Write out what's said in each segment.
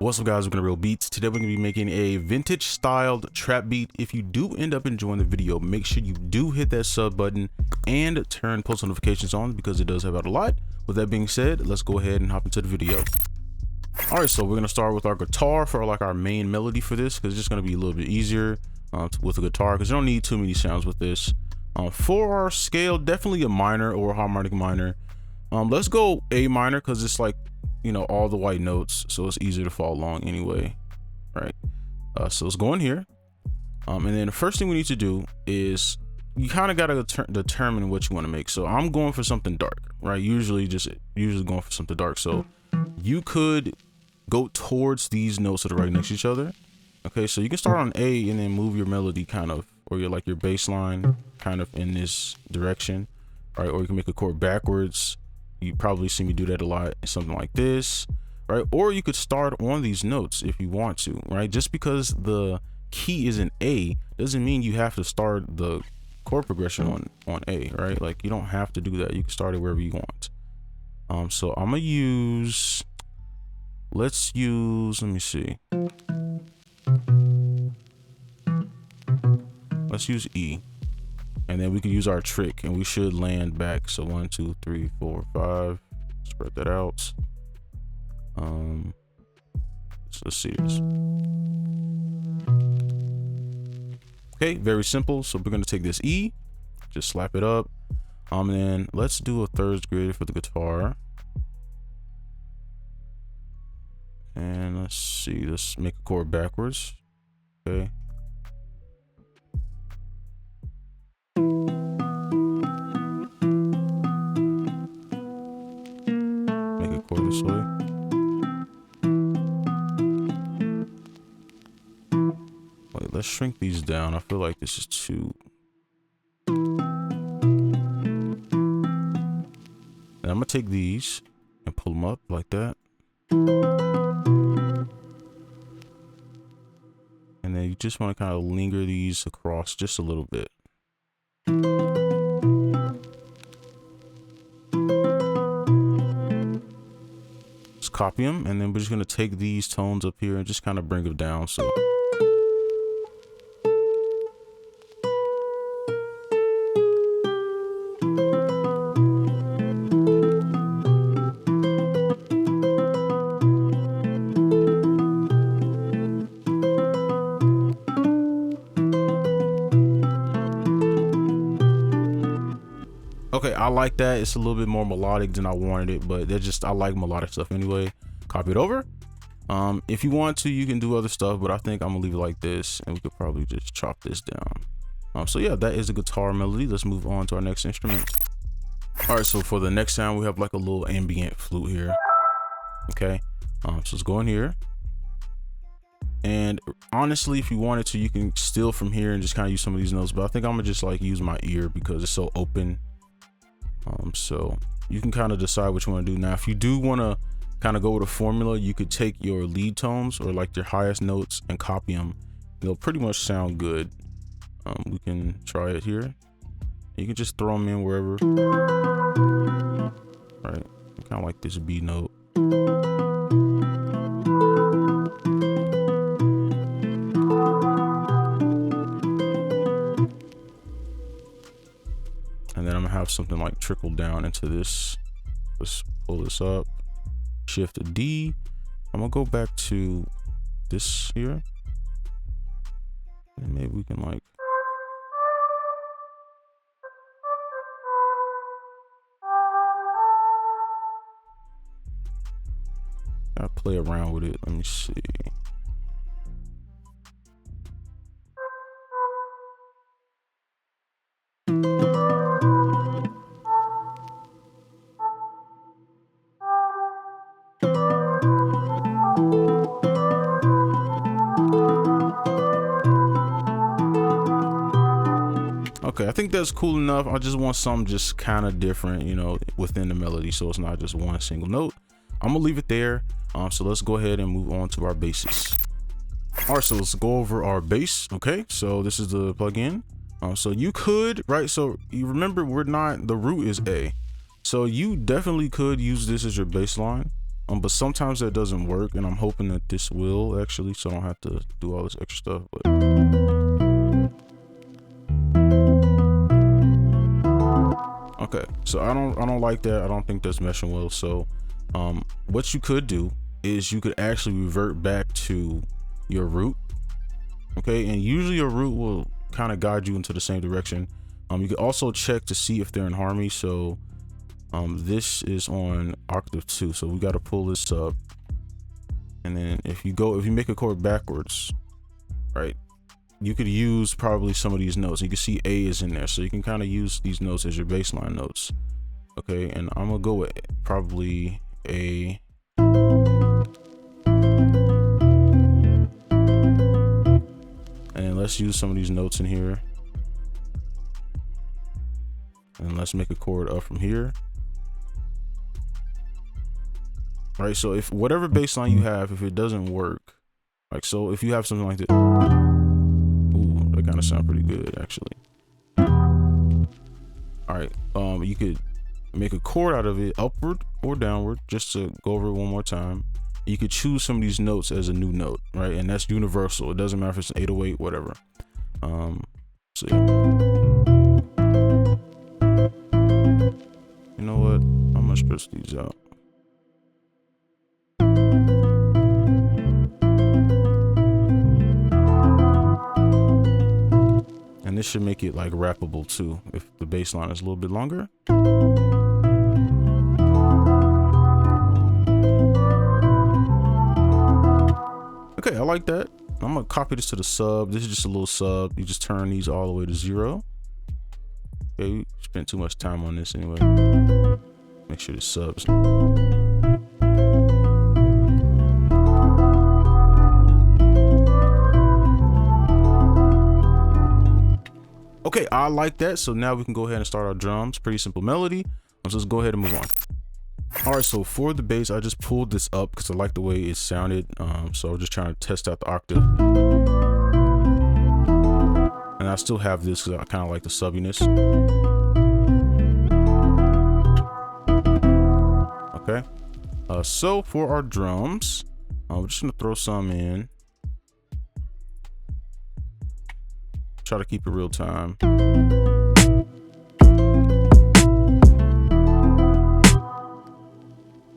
What's up, guys? We're gonna 𝗀𝗎𝗣𝗘. Today we're gonna be making a vintage styled trap beat. If you do end up enjoying the video, make sure you do hit that sub button and turn post notifications on because it does help out a lot. With that being said, let's go ahead and hop into the video. All right, so we're gonna start with our guitar for like our main melody for this, because it's just gonna be a little bit easier with the guitar, because you don't need too many sounds with this. For our scale, definitely a minor or a harmonic minor. Let's go A minor, because it's like, you know, all the white notes, so it's easier to follow along anyway. Right, so let's go in here, and then the first thing we need to do is you kind of got to determine what you want to make. So I'm going for something dark, right? Usually going for something dark. So you could go towards these notes that are right next to each other. Okay, so you can start on A and then move your melody kind of, or your like your bass line kind of in this direction. All right, or you can make a chord backwards. You probably see me do that a lot, something like this, right? Or you could start on these notes if you want to, right? Just because the key is in A doesn't mean you have to start the chord progression on A, right? Like, you don't have to do that. You can start it wherever you want. So I'm gonna use, let me see. Let's use E. And then we can use our trick and we should land back. So 1, 2, 3, 4, 5. Spread that out. So let's see this. Okay, very simple. So we're gonna take this E, just slap it up. And then let's do a thirds grid for the guitar. And let's see, let's make a chord backwards. Okay. Chord this way. Wait, let's shrink these down. I feel like this is too. And I'm gonna take these and pull them up like that. And then you just want to kind of linger these across just a little bit. Copy them, and then we're just going to take these tones up here and just kind of bring them down. So okay, I like that. It's a little bit more melodic than I wanted it, but they're just, I like melodic stuff anyway. Copy it over. If you want to, you can do other stuff, but I think I'm gonna leave it like this, and we could probably just chop this down. So yeah, that is a guitar melody. Let's move on to our next instrument. All right, so for the next sound, we have like a little ambient flute here. Okay, so let's go in here. And honestly, if you wanted to, you can steal from here and just kind of use some of these notes, but I think I'm gonna just like use my ear because it's so open. So you can kind of decide what you want to do. Now, if you do want to kind of go with a formula, you could take your lead tones or like your highest notes and copy them. They'll pretty much sound good. We can try it here. You can just throw them in wherever. Right, kind of like this B note. And then I'm gonna have something like trickle down into this. Let's pull this up, shift to D. I'm gonna go back to this here. And maybe we can like, I'll play around with it. Let me see. Okay, I think that's cool enough. I just want something just kind of different, you know, within the melody, so it's not just one single note. I'm gonna leave it there. So let's go ahead and move on to our basses. All right, so let's go over our bass. Okay, so this is the plugin. So you could, right? So you remember, the root is A. So you definitely could use this as your bass line. But sometimes that doesn't work, and I'm hoping that this will actually, so I don't have to do all this extra stuff. But okay, so I don't like that. I don't think that's meshing well. So what you could do is you could actually revert back to your root. Okay, and usually your root will kind of guide you into the same direction. You can also check to see if they're in harmony. So this is on octave 2, so we got to pull this up, and then if you make a chord backwards, right, you could use probably some of these notes. You can see A is in there, so you can kind of use these notes as your bass line notes. Okay, and I'm gonna go with probably A, and let's use some of these notes in here, and let's make a chord up from here. All right, so if whatever bass line you have, if it doesn't work, like, so if you have something like this, ooh, that kind of sound pretty good actually. All right, you could make a chord out of it, upward or downward, just to go over it one more time. You could choose some of these notes as a new note, right? And that's universal. It doesn't matter if it's an 808, whatever. So yeah. You know what? I'm gonna stretch these out. And this should make it like rappable too, if the bass line is a little bit longer. Okay, I like that. I'm gonna copy this to the sub. This is just a little sub. You just turn these all the way to 0. Okay, we spent too much time on this anyway. Make sure the subs. Okay, I like that. So now we can go ahead and start our drums. Pretty simple melody. So let's go ahead and move on. All right, so for the bass, I just pulled this up because I like the way it sounded. So I'm just trying to test out the octave. And I still have this because I kind of like the subbiness. Okay. So for our drums, we're just gonna throw some in. Try to keep it real time. Let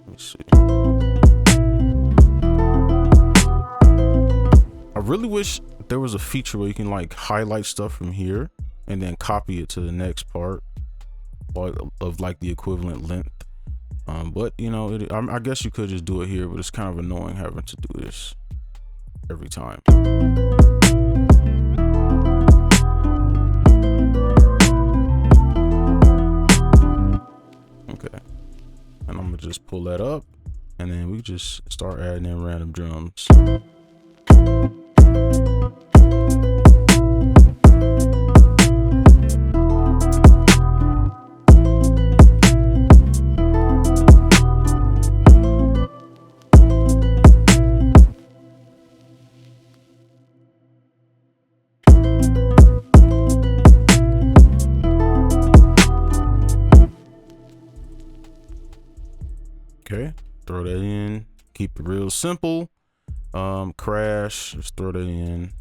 me see. I really wish there was a feature where you can like highlight stuff from here and then copy it to the next part of like the equivalent length. But you know, I guess you could just do it here, but it's kind of annoying having to do this every time. Okay, and I'm gonna just pull that up, and then we just start adding in random drums. Okay, throw that in, keep it real simple. Crash, just throw that in.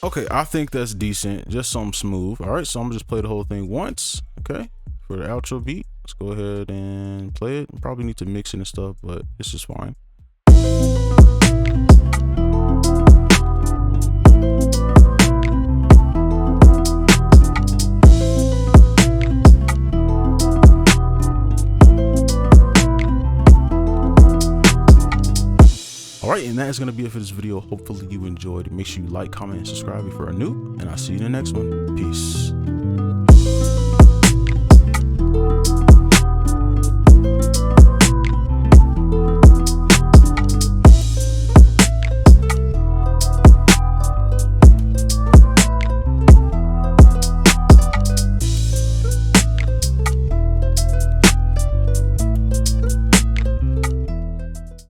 Okay, I think that's decent, just something smooth. All right, so I'm gonna just play the whole thing once. Okay, for the outro beat, let's go ahead and play it. Probably need to mix it and stuff, but it's just fine. All right, and And that is going to be it for this video. Hopefully you enjoyed. Make sure you like, comment, and subscribe if you are new, and I'll see you in the next one. Peace.